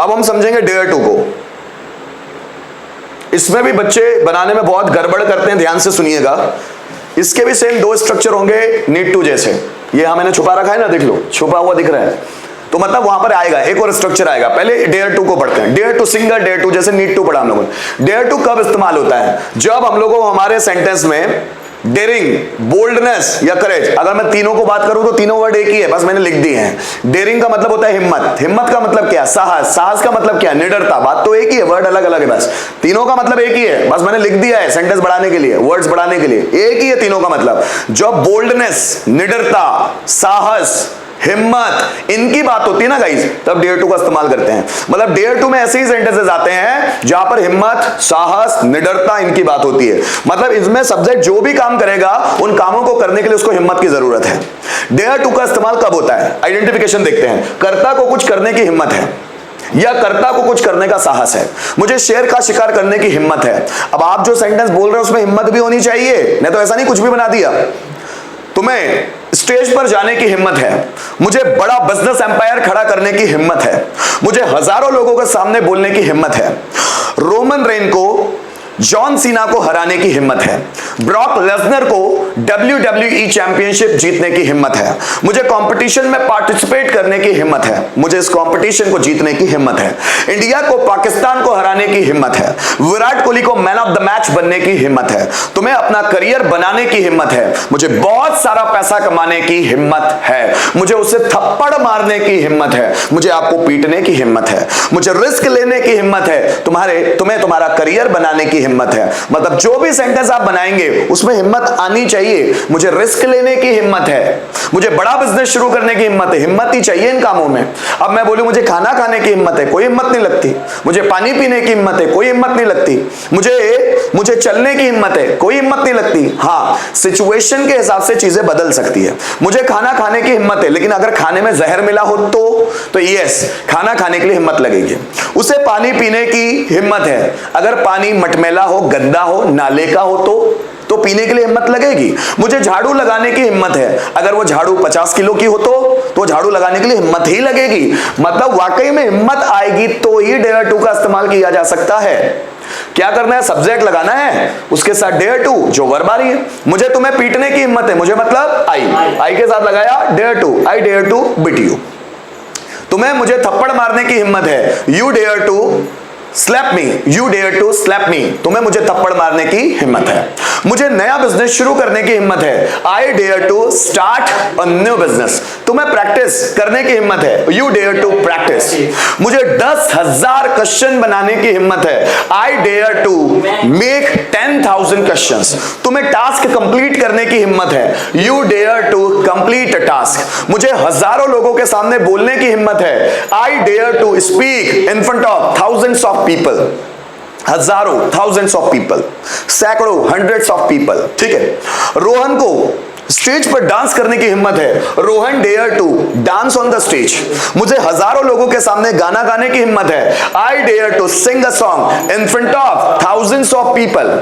अब हम समझेंगे डेयर टू को। इसमें भी बच्चे बनाने में बहुत गड़बड़ करते हैं, ध्यान से सुनिएगा। इसके भी सेम दो स्ट्रक्चर होंगे नीड टू जैसे। ये मैंने छुपा रखा है ना, देख लो छुपा हुआ दिख रहा है, तो मतलब वहां पर आएगा एक और स्ट्रक्चर आएगा। पहले डेयर टू को पढ़ते हैं। Dare to single, dare to जैसे नीड टू पढ़ा हम लोगों ने। डेयर टू कब इस्तेमाल होता है? जब हम लोगों को हमारे सेंटेंस में डेयरिंग, बोल्डनेस या करेज, अगर मैं तीनों को बात करूं तो तीनों वर्ड एक ही है, बस मैंने लिख दिए हैं। डेयरिंग का मतलब होता है हिम्मत, हिम्मत का मतलब क्या? साहस, साहस का मतलब क्या? निडरता। बात तो एक ही है, वर्ड अलग अलग है, बस तीनों का मतलब एक ही है, बस मैंने लिख दिया है सेंटेंस बढ़ाने के लिए, वर्ड्स बढ़ाने के लिए, एक ही है तीनों का मतलब। जब बोल्डनेस, निडरता, साहस, हिम्मत, इनकी बात होती है ना गाइस, तब डेयर टू का इस्तेमाल करते हैं। मतलब डेयर टू में ऐसे ही सेंटेंसेस आते हैं जहां पर हिम्मत, साहस, निडरता, इनकी बात होती है। मतलब इसमें सब्जेक्ट जो भी काम करेगा उन कामों को करने के लिए उसको हिम्मत की जरूरत है। डेयर टू का इस्तेमाल कब होता है? आइडेंटिफिकेशन देखते हैं। कर्ता को कुछ करने की हिम्मत है या कर्ता को कुछ करने का साहस है। मुझे शेर का शिकार करने की हिम्मत है। अब आप जो सेंटेंस बोल रहे हो उसमें हिम्मत भी होनी चाहिए, नहीं तो ऐसा नहीं कुछ भी बना दिया। तुम्हें स्टेज पर जाने की हिम्मत है, मुझे बड़ा बिजनेस एम्पायर खड़ा करने की हिम्मत है, मुझे हजारों लोगों के सामने बोलने की हिम्मत है, रोमन रेन को जॉन सीना को हराने की हिम्मत है, ब्रॉक लेसनर को WWE चैंपियनशिप जीतने की हिम्मत है, मुझे कंपटीशन में पार्टिसिपेट करने की हिम्मत है, मुझे इस कंपटीशन को जीतने की हिम्मत है, इंडिया को पाकिस्तान को हराने की हिम्मत है, विराट कोहली को मैन ऑफ द मैच बनने की हिम्मत है, तुम्हें अपना करियर बनाने की हिम्मत है, मुझे बहुत सारा पैसा कमाने की हिम्मत है, मुझे उसे थप्पड़ मारने की हिम्मत है, मुझे आपको पीटने की हिम्मत है, मुझे रिस्क लेने की हिम्मत है, तुम्हें तुम्हारा करियर बनाने की हिम्मत है। मतलब जो भी सेंटेंस आप बनाएंगे उसमें हिम्मत आनी चाहिए। मुझे रिस्क लेने की हिम्मत है, मुझे बड़ा बिजनेस शुरू करने की हिम्मत है, हिम्मत ही चाहिए इन कामों में। अब मैं बोलूं मुझे खाना खाने की हिम्मत है, कोई हिम्मत नहीं लगती। मुझे पानी पीने की हिम्मत है, कोई हिम्मत नहीं लगती। मुझे चलने की हिम्मत है, कोई हिम्मत नहीं लगती। हाँ, सिचुएशन के हिसाब से चीजें बदल सकती है। मुझे खाना खाने की हिम्मत है, लेकिन अगर खाने में जहर मिला हो तो यस, खाना खाने के लिए हिम्मत लगेगी। उसे पानी पीने की हिम्मत है, अगर पानी मटमैला हो, गंदा हो, नाले का हो तो पीने के लिए हिम्मत लगेगी। मुझे झाड़ू लगाने की हिम्मत है, अगर वो झाड़ू 50 किलो की हो तो झाड़ू लगाने के लिए हिम्मत ही लगेगी। मतलब वाकई में हिम्मत आएगी तो ही डेयर टू का इस्तेमाल किया जा सकता है। क्या करना है? सब्जेक्ट लगाना है, उसके साथ डेयर टू जो वर्ब आ रही है। मुझे तुम्हें पीटने की हिम्मत है, मुझे मतलब आई के साथ लगाया dare to, I dare to beat you. तुम्हें मुझे थप्पड़ मारने की हिम्मत है, you dare to slap me, you dare to slap me, तुम्हें मुझे थप्पड़ मारने की हिम्मत है। मुझे नया बिजनेस शुरू करने की हिम्मत है, I dare to start a new business, तुम्हें प्रैक्टिस करने की हिम्मत है, यू डेयर टू प्रैक्टिस। मुझे 10,000 क्वेश्चन बनाने की हिम्मत है, I dare to make 10,000 questions, तुम्हें टास्क कंप्लीट करने की हिम्मत है, you dare to complete a task. मुझे हजारों लोगों के सामने बोलने की हिम्मत है, I dare to speak in front of thousands of people, हजारों, थाउजेंड्स ऑफ पीपल, सैकड़ों, हंड्रेड्स ऑफ पीपल। ठीक है। रोहन को स्टेज पर डांस करने की हिम्मत है, Rohan dare to dance on the stage. मुझे हजारों लोगों के सामने गाना गाने की हिम्मत है, I dare to sing a song in front of thousands of people.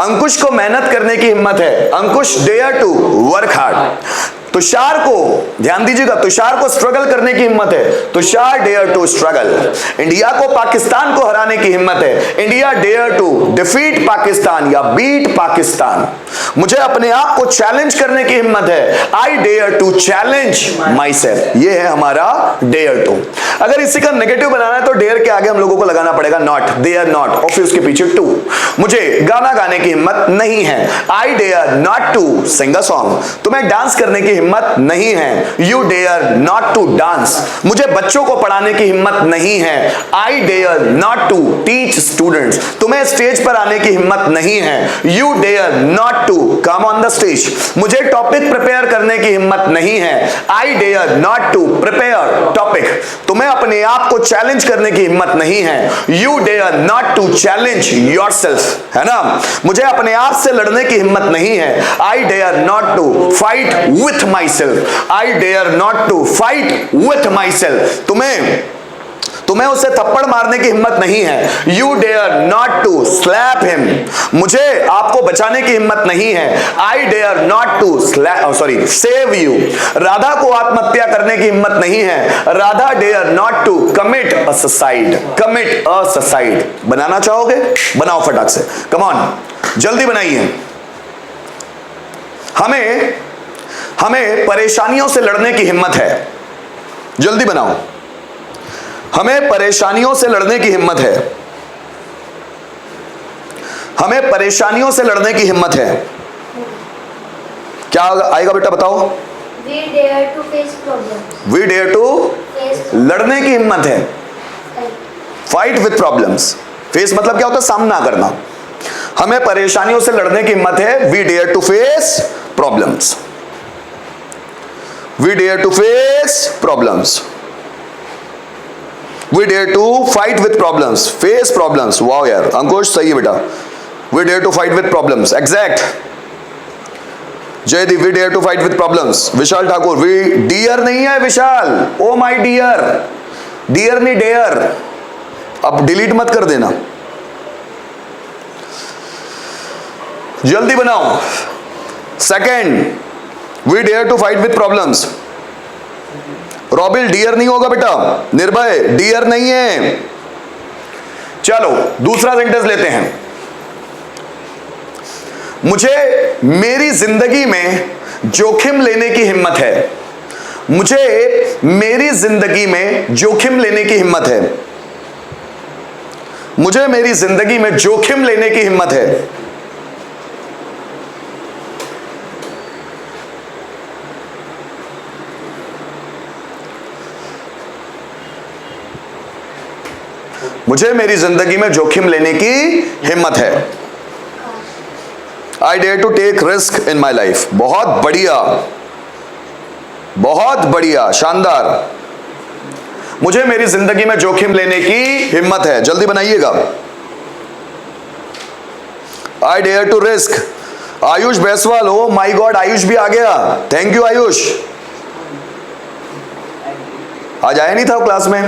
Ankush को मेहनत करने की हिम्मत है, Ankush dare to work hard. Tushar को, ध्यान दीजिएगा, तुषार को स्ट्रगल करने की हिम्मत है, Tushar dare to struggle. India को पाकिस्तान को हराने की हिम्मत है, India dare to defeat Pakistan या बीट पाकिस्तान। मुझे अपने आप को चैलेंज करने की हिम्मत है, I dare to challenge myself. ये है हमारा डेयर टू। अगर इसी का नेगेटिव बनाना है तो डेयर के आगे हम लोगों को लगाना पड़ेगा नॉट, डेयर नॉट, और फिर उसके पीछे टू। मुझे गाना गाने की हिम्मत नहीं है, I dare not to sing a song. तुम्हें डांस करने की हिम्मत नहीं है, you dare not to dance. मुझे बच्चों को पढ़ाने की हिम्मत नहीं है, I dare not to teach students. तुम्हें स्टेज पर आने की हिम्मत नहीं है, you dare not to come on the stage. मुझे टॉपिक प्रिपेयर करने की हिम्मत नहीं है, I dare not to prepare topic. तुम्हें अपने आप को चैलेंज करने की हिम्मत नहीं है, you dare not to challenge yourself, है ना। मुझे अपने आप से लड़ने की हिम्मत नहीं है, I dare not to fight with my self, I dare not to fight with my self. तुम्हें उसे थप्पड़ मारने की हिम्मत नहीं है। You dare not to slap him, मुझे आपको बचाने की हिम्मत नहीं है। I dare not to save you, Radha को आत्महत्या करने की हिम्मत नहीं है। Radha dare not to commit a suicide, commit a suicide. बनाना चाहोगे? बनाओ फटाक से, कम ऑन, जल्दी बनाइए। हमें परेशानियों से लड़ने की हिम्मत है, जल्दी बनाओ। हमें परेशानियों से लड़ने की हिम्मत है, हमें परेशानियों से लड़ने की हिम्मत है। क्या आएगा बेटा बताओ? We dare to face problems. We dare to, लड़ने की हिम्मत है। फाइट विथ प्रॉब्लम्स, फेस मतलब क्या होता है? सामना करना। हमें परेशानियों से लड़ने की हिम्मत है। We dare to face problems, we dare to face problems, we dare to fight with problems, face problems. Wow यार अंकुश सही है बेटा। We dare to fight with problems, exact. Jaydeep, we dare to fight with problems. Vishal Thakur, we dear नहीं है Vishal, oh my dear, dear नहीं dare. अब delete मत कर देना, जल्दी बनाओ। Second, we dare to fight with problems. रॉबिल dear नहीं होगा बेटा, निर्भय डियर नहीं है। चलो दूसरा सेंटेंस लेते हैं। मुझे मेरी जिंदगी में जोखिम लेने की हिम्मत है, मुझे मेरी जिंदगी में जोखिम लेने की हिम्मत है, मुझे मेरी जिंदगी में जोखिम लेने की हिम्मत है। मुझे मेरी जिंदगी में जोखिम लेने की हिम्मत है। I dare to take risk in my life. बहुत बढ़िया, बहुत बढ़िया, शानदार। मुझे मेरी जिंदगी में जोखिम लेने की हिम्मत है, जल्दी बनाइएगा। I dare to risk. Ayush Baiswal, oh my God Ayush भी आ गया, थैंक यू आयुष। आज आया नहीं था वो क्लास में,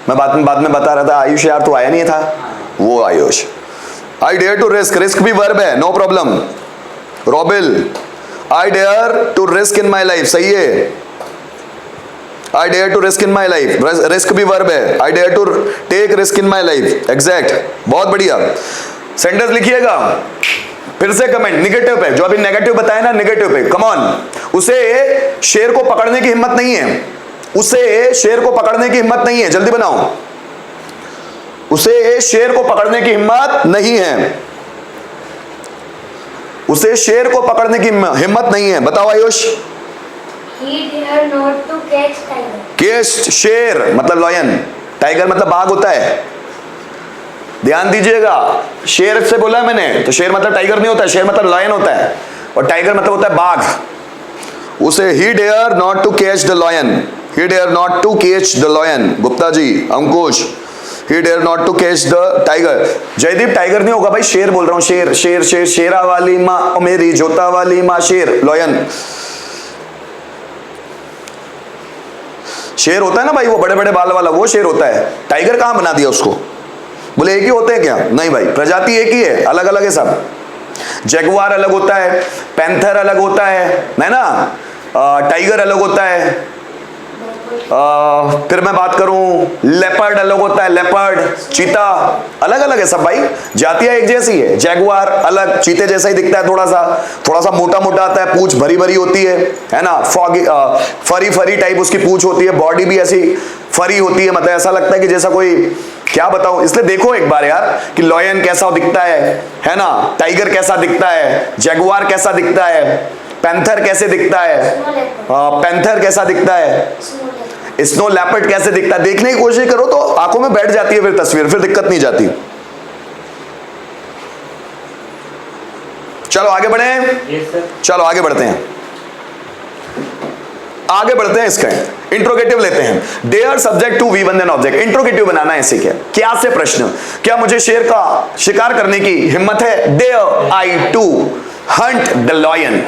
मैं बाद में बता रहा था आयुष यार तो आया नहीं था, वो Ayush. I dare to risk, risk भी वर्ब है, no problem. Robil, I dare to risk in my life, सही है। I dare to risk in my life, risk भी वर्ब है। I dare to take risk in my life, exact, बहुत बढ़िया। Sentence लिखिएगा फिर से, कमेंट निगेटिव पे, जो अभी नेगेटिव बताया ना निगेटिव पे, कम ऑन। उसे शेर को पकड़ने की हिम्मत नहीं है, उसे शेर को पकड़ने की हिम्मत नहीं है, जल्दी बनाओ। उसे शेर को पकड़ने की हिम्मत नहीं है, उसे शेर को पकड़ने की हिम्मत नहीं है, बताओ Ayush. He dare not to catch tiger. Cast, शेर मतलब लॉयन, टाइगर मतलब बाघ होता है, ध्यान दीजिएगा। शेर से बोला है मैंने, तो शेर मतलब टाइगर नहीं होता है, शेर मतलब लॉयन होता है, और टाइगर मतलब होता है बाघ। उसे he dare not to catch the lion, he dare not to catch the lion. Gupta ji, Ankush, he dare not to catch the tiger. Jaydeep tiger नहीं होगा भाई, शेर बोल रहा हूं, शेर शेर शेर, शेरा वाली माँ मेरी, जोता वाली माँ, शेर लॉयन। शेर होता है ना भाई, वो बड़े बड़े बाल वाला, वो शेर होता है। टाइगर कहां बना दिया उसको? बोले एक ही होते हैं क्या? नहीं भाई, प्रजाति एक ही है, अलग अलग है सब। जगुआर अलग होता है, पैंथर अलग होता है ना, टाइगर अलग होता है, फिर मैं बात करूं लेपर्ड अलग होता है, लेपर्ड, चीता, अलग अलग है सब भाई, जातियां एक जैसी है। जैगुआर अलग, चीते जैसा ही दिखता है, थोड़ा सा मोटा मोटा आता है, पूंछ भरी भरी होती है ना, फरी फरी टाइप उसकी पूंछ होती है, बॉडी भी ऐसी फरी होती है, मतलब ऐसा लगता है कि जैसा कोई, क्या बताऊं। इसलिए देखो एक बार यार कि लॉयन कैसा दिखता है ना, टाइगर कैसा दिखता है, जैगुआर कैसा दिखता है, पैंथर कैसे दिखता है, पैंथर कैसा दिखता है, स्नो लेपर्ड कैसे दिखता है, देखने की कोशिश करो तो आंखों में बैठ जाती है फिर तस्वीर, फिर दिक्कत नहीं जाती। चलो आगे बढ़े, चलो आगे बढ़ते हैं, आगे बढ़ते हैं। इसका इंट्रोगेटिव लेते हैं। Dare subject to V one then object. Interrogative बनाना है इसे, क्या से प्रश्न, क्या मुझे शेर का शिकार करने की हिम्मत है? Dare I to hunt the lion.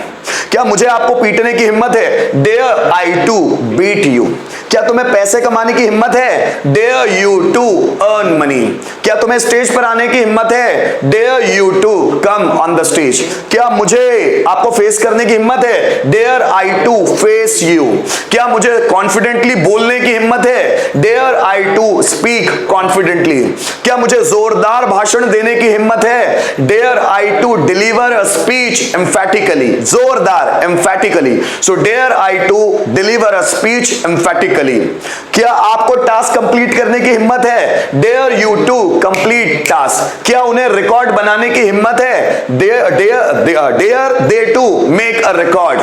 क्या मुझे आपको पीटने की हिम्मत है? Dare I to beat you. क्या तुम्हें पैसे कमाने की हिम्मत है? Dare dare you to earn money. क्या तुम्हें स्टेज पर आने की हिम्मत है? Dare you to come on the stage. क्या मुझे आपको फेस करने की हिम्मत है? Dare I to face you. क्या मुझे कॉन्फिडेंटली बोलने की हिम्मत है? Dare I to speak confidently. क्या मुझे जोरदार भाषण देने की हिम्मत है? Dare I to deliver a speech emphatically. जोरदार, emphatically. So dare I to deliver a speech emphatically. क्या आपको टास्क कंप्लीट करने की हिम्मत है? Dare you to complete task. क्या उन्हें रिकॉर्ड बनाने की हिम्मत है? Dare they to make a record.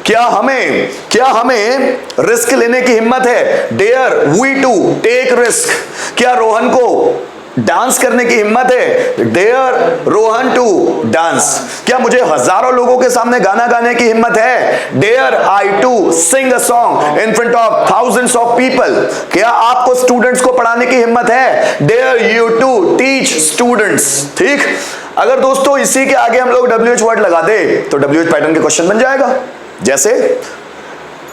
क्या हमें रिस्क लेने की हिम्मत है? Dare we to take risk. क्या रोहन को डांस करने की हिम्मत है? Dare Rohan to dance. क्या मुझे हजारों लोगों के सामने गाना गाने की हिम्मत है? Dare I to sing a song in front of thousands of people. क्या आपको स्टूडेंट्स को पढ़ाने की हिम्मत है? Dare you to teach students. ठीक, अगर दोस्तों इसी के आगे हम लोग WH वर्ड लगा दे तो WH पैटर्न के क्वेश्चन बन जाएगा। जैसे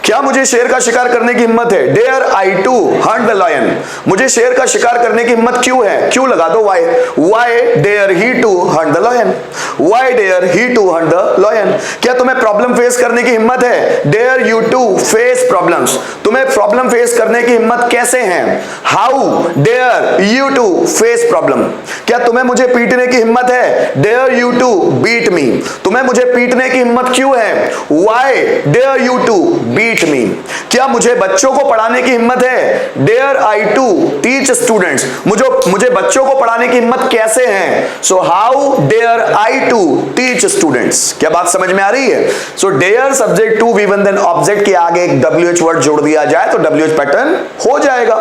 क्या मुझे शेर का शिकार करने की हिम्मत है? Dare I to hunt the lion. मुझे शेर का शिकार करने की हिम्मत क्यों है? क्यों लगा दो why. Why dare he to hunt the lion. Why dare he to hunt the lion. क्या तुम्हें प्रॉब्लम फेस करने की हिम्मत है? Dare you to face problems. तुम्हें प्रॉब्लम फेस करने की हिम्मत कैसे है? How dare you to face problem. क्या तुम्हें मुझे पीटने की हिम्मत है? Dare you to beat me. तुम्हें मुझे पीटने की हिम्मत क्यों है? Why dare you to beat मी। क्या मुझे बच्चों को पढ़ाने की हिम्मत है? Dare I to teach students. मुझे बच्चों को पढ़ाने की हिम्मत कैसे है? So how dare I to teach students. क्या बात समझ में आ रही है? So dare subject to V1 then object के आगे एक WH वर्ड जोड़ दिया जाए तो WH पैटर्न हो जाएगा।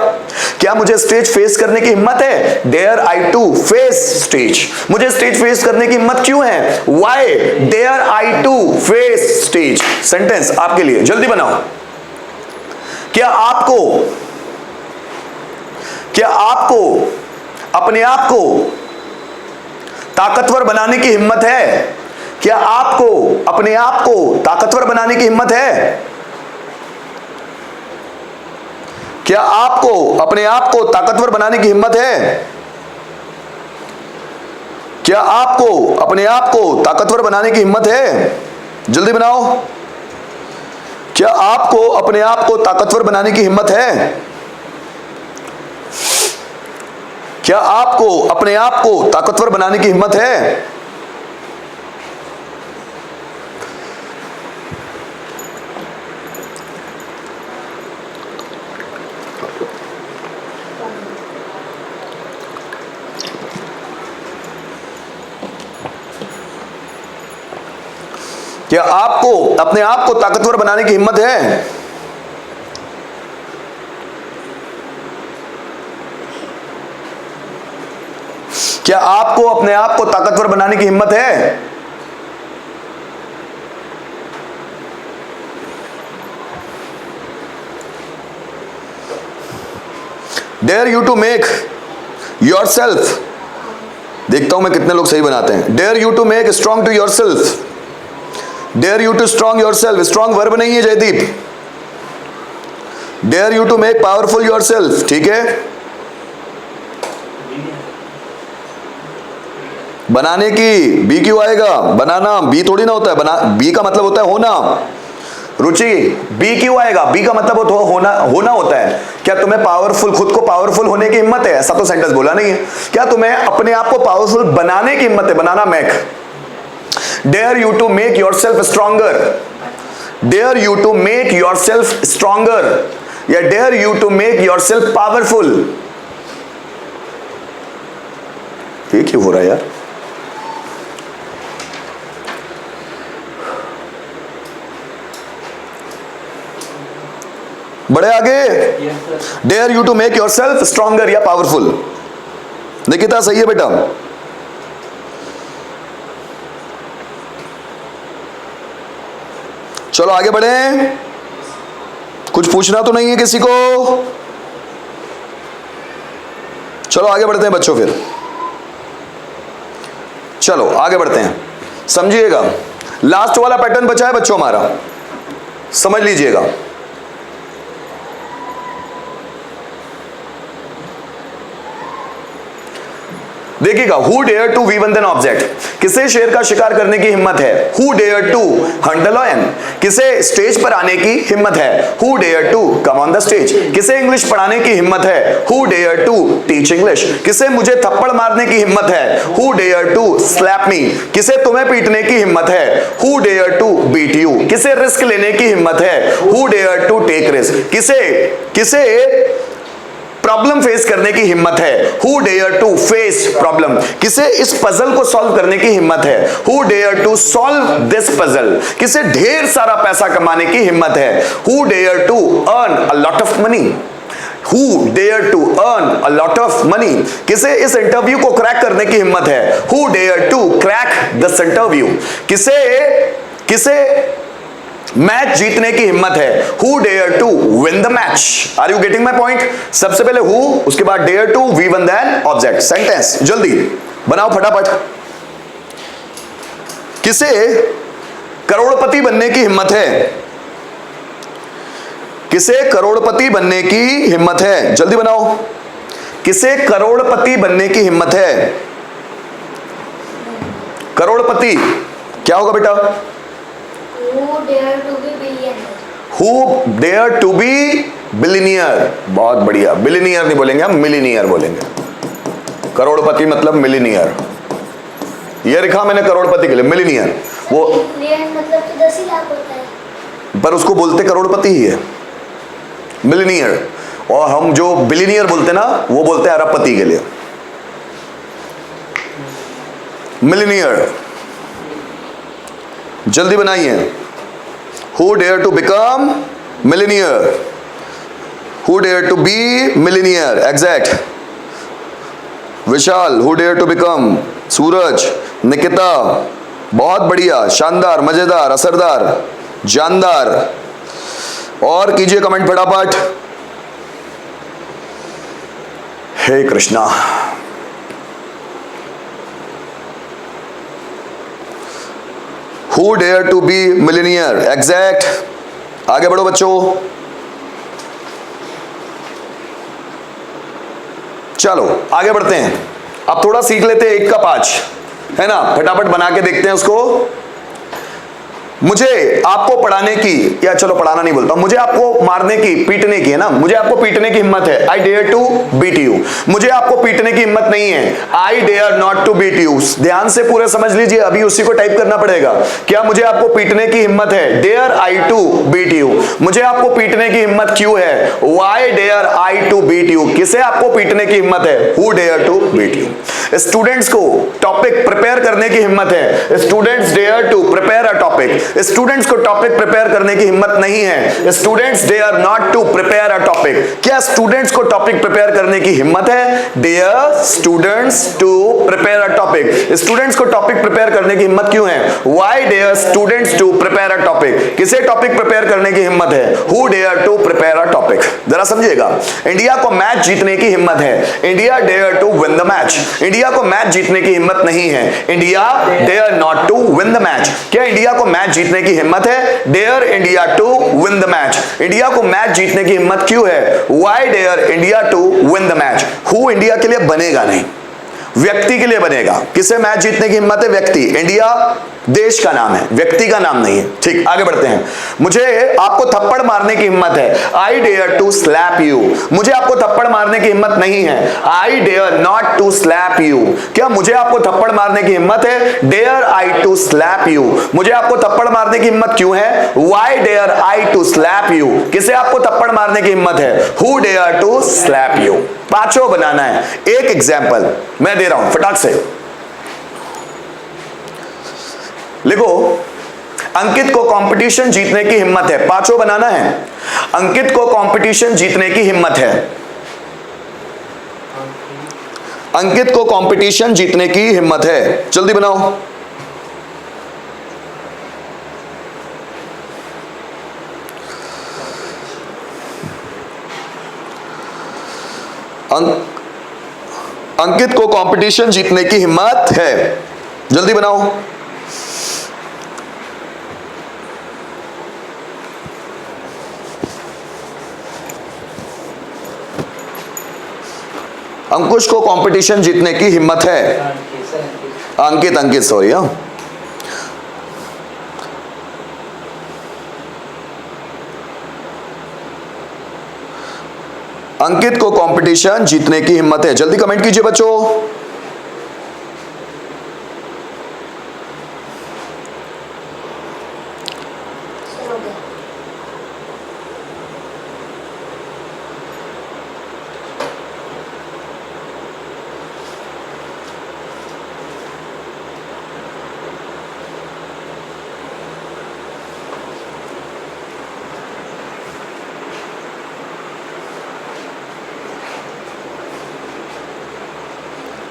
क्या मुझे स्टेज फेस करने की हिम्मत है? Dare I to face stage. मुझे स्टेज फेस करने की हिम्मत क्यों है? Why dare I to face stage. Sentence आपके लिए, जल्दी बनाओ। क्या आपको अपने आप को ताकतवर बनाने की हिम्मत है? क्या आपको अपने आप को ताकतवर बनाने की हिम्मत है? क्या आपको अपने आप को ताकतवर बनाने की हिम्मत है? क्या आपको अपने आप को ताकतवर बनाने की हिम्मत है? जल्दी बनाओ। क्या आपको अपने आप को ताकतवर बनाने की हिम्मत है? क्या आपको अपने आप को ताकतवर बनाने की हिम्मत है? क्या आपको अपने आप को ताकतवर बनाने की हिम्मत है? क्या आपको अपने आप को ताकतवर बनाने की हिम्मत है? Dare you to make your self. देखता हूं मैं कितने लोग सही बनाते हैं। Dare you to make strong to yourself. Dare you to strong yourself. Strong verb नहीं है Jaydeep. Dare you to make powerful yourself. ठीक है, बनाने की बी क्यों आएगा? बनाना बी थोड़ी ना होता है। बी का मतलब होता है होना। रुचि बी क्यों आएगा? बी का मतलब होना होता है। क्या तुम्हें पावरफुल, खुद को पावरफुल होने की हिम्मत है? ऐसा तो सेंटेंस बोला नहीं है। क्या तुम्हें अपने आप को पावरफुल बनाने की हिम्मत है? बनाना make. Dare you to make your self stronger. Dare you to make your self stronger या dare you to make your self powerful. ये क्यों हो रहा है यार? बड़े आगे। Dare you to make your self stronger या पावरफुल। निकिता सही है बेटा। चलो आगे बढ़े। कुछ पूछना तो नहीं है किसी को? चलो आगे बढ़ते हैं बच्चों। फिर चलो आगे बढ़ते हैं। समझिएगा, लास्ट वाला पैटर्न बचा है बच्चों हमारा, समझ लीजिएगा। देखिएगा, who dare to V one then object, किसे शेर का शिकार करने की हिम्मत है? Who dare to hunt the lion, किसे स्टेज पर आने की हिम्मत है? Who dare to come on the stage, किसे इंग्लिश पढ़ाने की हिम्मत है? Who dare to teach English, किसे मुझे थप्पड़ मारने की हिम्मत है? Who dare to slap me, किसे तुम्हें पीटने की हिम्मत है? Who dare to beat you, किसे रिस्क लेने की हिम्मत है? Who dare to take risk, किसे प्रॉब्लम फेस करने की हिम्मत है? Who dare to face problem, किसे इस पजल को सॉल्व करने की हिम्मत है? Who dare to solve this puzzle, किसे ढेर सारा पैसा कमाने की हिम्मत है? Who dare to earn a lot of money, Who dare to earn a lot of money, किसे इस इंटरव्यू को क्रैक करने की हिम्मत है? Who dare to crack this interview, किसे मैच जीतने की हिम्मत है? Who dare to win the match? Are you getting my point? सबसे पहले who, उसके बाद dare to, V1 then object. Sentence जल्दी बनाओ फटाफट। किसे करोड़पति बनने की हिम्मत है? किसे करोड़पति बनने की हिम्मत है? जल्दी बनाओ। किसे करोड़पति बनने की हिम्मत है? करोड़पति क्या होगा बेटा? Who dare to be billionaire? Who dare to be billionaire? बहुत बढ़िया, बिलियनियर नहीं बोलेंगे हम, मिलीनियर बोलेंगे। करोड़पति मतलब मिलीनियर, ये लिखा मैंने करोड़पति के लिए, मिलीनियर। वो बिलियन मतलब तो 10 ही लाख होता है, पर उसको बोलते करोड़पति ही है, मिलीनियर। और हम जो बिलियनियर बोलते ना, वो बोलते हैं अरबपति के लिए, मिलीनियर। जल्दी बनाइए। Who dare to become millionaire? Who dare to be millionaire? Exact. Vishal, who dare to become? सूरज, निकिता, बहुत बढ़िया, शानदार, मजेदार, असरदार, जानदार। और कीजिए कमेंट फटाफट। हे Krishna. Who dare to be millionaire? Exact. आगे बढ़ो बच्चों। चलो आगे बढ़ते हैं। अब थोड़ा सीख लेते हैं 1 का 5, है ना? फटाफट बना के देखते हैं उसको। मुझे आपको पढ़ाने की, या चलो पढ़ाना नहीं बोलता, मुझे आपको मारने की, पीटने की, है ना? मुझे आपको पीटने की हिम्मत है। I dare to beat you. मुझे आपको पीटने की हिम्मत नहीं है। I dare not to beat you. ध्यान से पूरे समझ लीजिए, अभी उसी को टाइप करना पड़ेगा। क्या मुझे आपको पीटने की हिम्मत है? Dare I to beat you. मुझे आपको पीटने की हिम्मत क्यों है? Why dare I to beat you. किसे आपको पीटने की हिम्मत है? Who dare to beat you. Students को टॉपिक प्रिपेयर करने की हिम्मत है। Students dare to prepare a topic. Students को टॉपिक प्रिपेयर करने की हिम्मत नहीं है। Students dare not to prepare a topic. क्या स्टूडेंट्स को टॉपिक प्रिपेयर करने की हिम्मत है? Dare students to prepare a topic. Students को टॉपिक प्रिपेयर करने की हिम्मत क्यों है? Why dare students to prepare a topic. किसे टॉपिक प्रिपेयर करने की हिम्मत है? Who dare to prepare a topic. जरा समझिएगा। इंडिया को मैच जीतने की हिम्मत है। India dare to win the match. India को मैच जीतने की हिम्मत नहीं है। India dare not to win the match. क्या इंडिया को मैच जीतने की हिम्मत है? Dare India to win the match. India को मैच जीतने की हिम्मत क्यों है? Why dare India to win the match. Who India के लिए बनेगा नहीं, व्यक्ति के लिए बनेगा। किसे मैच जीतने की हिम्मत है? व्यक्ति। इंडिया देश का नाम है, व्यक्ति का नाम नहीं है। ठीक, आगे बढ़ते हैं। मुझे आपको थप्पड़ मारने की हिम्मत है। I dare to slap you. मुझे आपको थप्पड़ मारने की हिम्मत नहीं है। I dare not to slap you. क्या मुझे आपको थप्पड़ मारने की हिम्मत है? Dare I to slap you. मुझे आपको थप्पड़ मारने की हिम्मत क्यों है? Why dare I to slap you. किसे आपको थप्पड़ मारने की हिम्मत है? Who dare to slap you. पांचों बनाना है। एक एग्जाम्पल मैं दे रहा हूं, फटाक से लिखो। अंकित को कंपटीशन जीतने की हिम्मत है। पांचों बनाना है। अंकित को कंपटीशन जीतने की हिम्मत है। अंकित को कंपटीशन जीतने की हिम्मत है। जल्दी बनाओ। अंकित को कंपटीशन जीतने की हिम्मत है। जल्दी बनाओ। अंकुश को कंपटीशन जीतने की हिम्मत है। अंकित सॉरी। हाँ, अंकित को कंपटीशन जीतने की हिम्मत है। जल्दी कमेंट कीजिए बच्चों।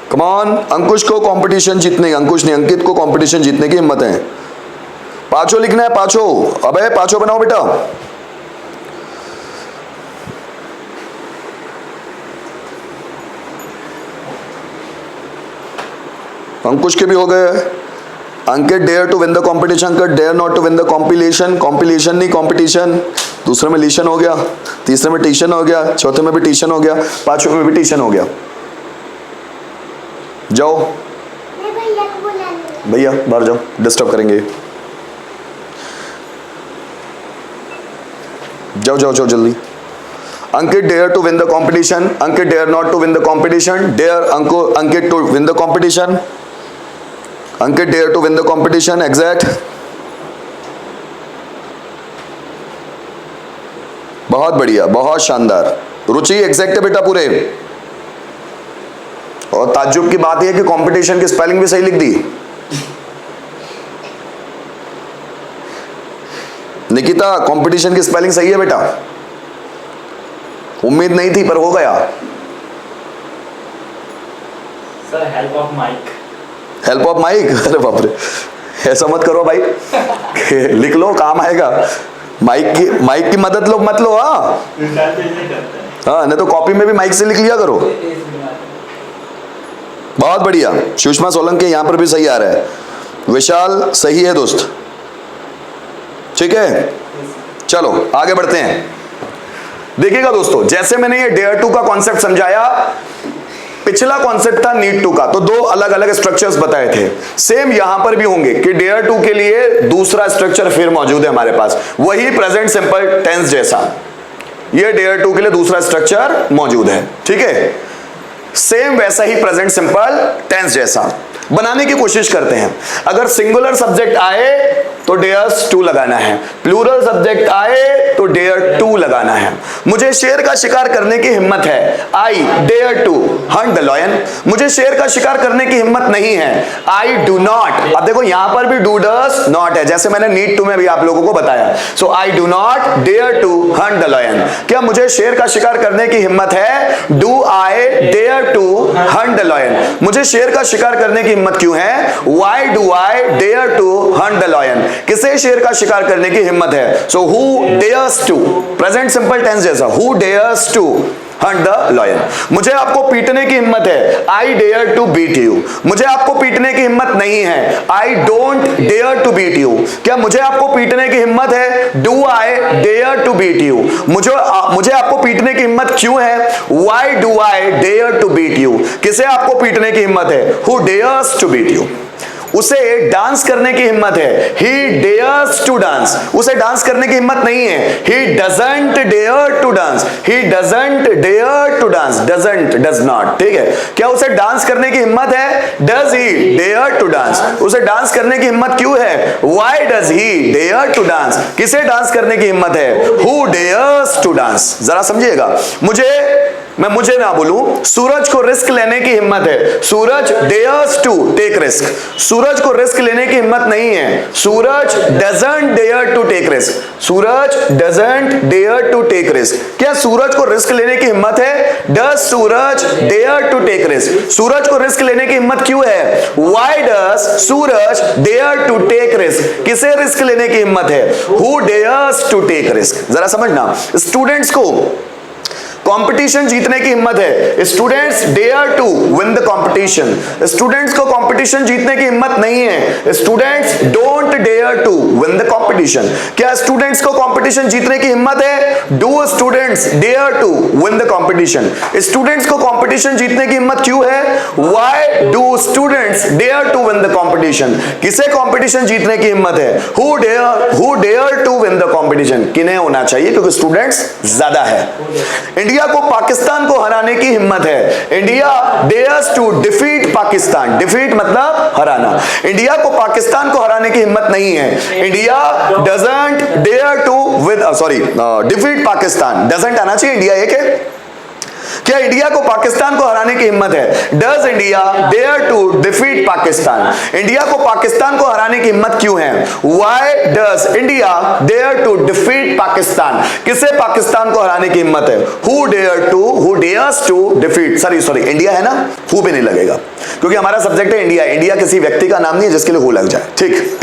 कम ऑन, अंकुश को कंपटीशन जीतने, अंकुश नहीं अंकित को कंपटीशन जीतने की हिम्मत है। पांचों लिखना है, पांचों। अबे पांचों बनाओ बेटा। अंकुश के भी हो गए। Ankit dare to win the competition, Ankit dare not to win the competition. Competition नहीं कॉम्पिटिशन। दूसरे में लीशन हो गया, तीसरे में टीशन हो गया, चौथे में भी टीशन हो गया, पांचवें में भी टीशन हो गया। जाओ भैया बाहर जाओ, डिस्टर्ब करेंगे। जाओ जाओ जाओ जल्दी। Ankit dare to win the competition, Ankit dare not to win the competition, dare Ankit to win the competition, Ankit dare to win the competition. Exact, बहुत बढ़िया, बहुत शानदार। रुचि एग्जैक्ट है बेटा पूरे। और ताज्जुब की बात यह कि कंपटीशन की स्पेलिंग भी सही लिख दी। निकिता कंपटीशन की स्पेलिंग सही है बेटा। उम्मीद नहीं थी पर हो गया। Sir help of mike. Help of mike, अरे बाप रे, ऐसा मत करो भाई। लिख लो, काम आएगा। माइक की मदद लो मत लो। हाँ नहीं तो कॉपी में भी माइक से लिख लिया करो। बहुत बढ़िया। सुषमा सोलंकी यहां पर भी सही आ रहा है। विशाल सही है दोस्त, ठीक है। चलो आगे बढ़ते हैं। देखिएगा दोस्तों, जैसे मैंने ये डेयर टू का कॉन्सेप्ट समझाया, पिछला कॉन्सेप्ट था नीड टू का, तो दो अलग अलग स्ट्रक्चर्स बताए थे। सेम यहां पर भी होंगे कि डेयर टू के लिए दूसरा स्ट्रक्चर फिर मौजूद है हमारे पास, वही प्रेजेंट सिंपल टेंस जैसा। ये डेयर टू के लिए दूसरा स्ट्रक्चर मौजूद है, ठीक है। सेम वैसा ही प्रेजेंट सिंपल टेंस जैसा बनाने की कोशिश करते हैं। अगर सिंगुलर सब्जेक्ट आए तो डेयर्स टू लगाना है, प्लूरल सब्जेक्ट आए तो डेयर टू लगाना है। मुझे शेर का शिकार करने की हिम्मत है, I dare to hunt the lion. मुझे शेर का शिकार करने की हिम्मत नहीं है, आई डू नॉट। अब देखो यहां पर भी डू डस नॉट है, जैसे मैंने नीड टू में भी आप लोगों को बताया। So I do not dare to hunt the lion. क्या मुझे शेर का शिकार करने की हिम्मत है? Do I dare to hunt the lion. मुझे शेर का शिकार करने की हिम्मत क्यों है? Why do I dare to hunt the lion. किसे शेर का शिकार करने की हिम्मत है? So who dares to, present simple tense जैसा, who dares to hunt the lion. मुझे आपको पीटने की हिम्मत है, I dare to beat you. मुझे आपको पीटने की हिम्मत नहीं है, I don't dare to beat you. क्या मुझे आपको पीटने की हिम्मत है? Do I dare to beat you. मुझे आपको पीटने की हिम्मत क्यों है? Why do I dare to beat you. किसे आपको पीटने की हिम्मत है? Who dares to beat you. उसे डांस करने की हिम्मत है, he dares to dance। उसे डांस करने की हिम्मत नहीं है, he doesn't dare to dance। he doesn't dare to dance, doesn't, does not, ठीक है। क्या उसे डांस करने की हिम्मत है? does he dare to dance। उसे डांस करने की हिम्मत क्यों है? why does he dare to dance। किसे डांस करने की हिम्मत है? who dares to dance। जरा समझिएगा, मुझे ना बोलूं, सूरज को रिस्क लेने की हिम्मत है, Suraj dares to take risk. Suraj को रिस्क लेने की हिम्मत नहीं है, Suraj doesn't dare to take risk. Suraj doesn't dare to take risk. क्या सूरज को रिस्क लेने की हिम्मत है? Does Suraj dare to take risk. Suraj को रिस्क लेने की हिम्मत क्यों है? Why does Suraj dare to take risk. किसे रिस्क लेने की हिम्मत है? Who dares to take risk. जरा समझना, स्टूडेंट्स को कंपटीशन जीतने की हिम्मत है। Students dare to win the competition. Students को कंपटीशन जीतने की हिम्मत नहीं है। Students don't dare to win the competition. क्या स्टूडेंट्स को कंपटीशन जीतने की हिम्मत है? Do students dare to win the competition. Students को कंपटीशन जीतने की हिम्मत क्यों है? Why do students dare to win the competition. किसे कंपटीशन जीतने की हिम्मत है? Who dare to win the competition. किन्हें होना चाहिए? क्योंकि स्टूडेंट्स ज्यादा है। इंडिया को पाकिस्तान को हराने की हिम्मत है। India dares to defeat Pakistan. Defeat मतलब हराना। इंडिया को पाकिस्तान को हराने की हिम्मत नहीं है। India doesn't dare to defeat Pakistan. Doesn't आना चाहिए, इंडिया एक है। क्या इंडिया को पाकिस्तान को हराने की हिम्मत है? Does India dare to defeat Pakistan. India को पाकिस्तान को हराने की हिम्मत क्यों है? Why does India dare to defeat Pakistan. किसे पाकिस्तान को हराने की हिम्मत है? Who dares to defeat. Sorry India है ना, हु पे नहीं लगेगा क्योंकि हमारा सब्जेक्ट है इंडिया। इंडिया किसी व्यक्ति का नाम नहीं है जिसके लिए हु लग जाए। ठीक।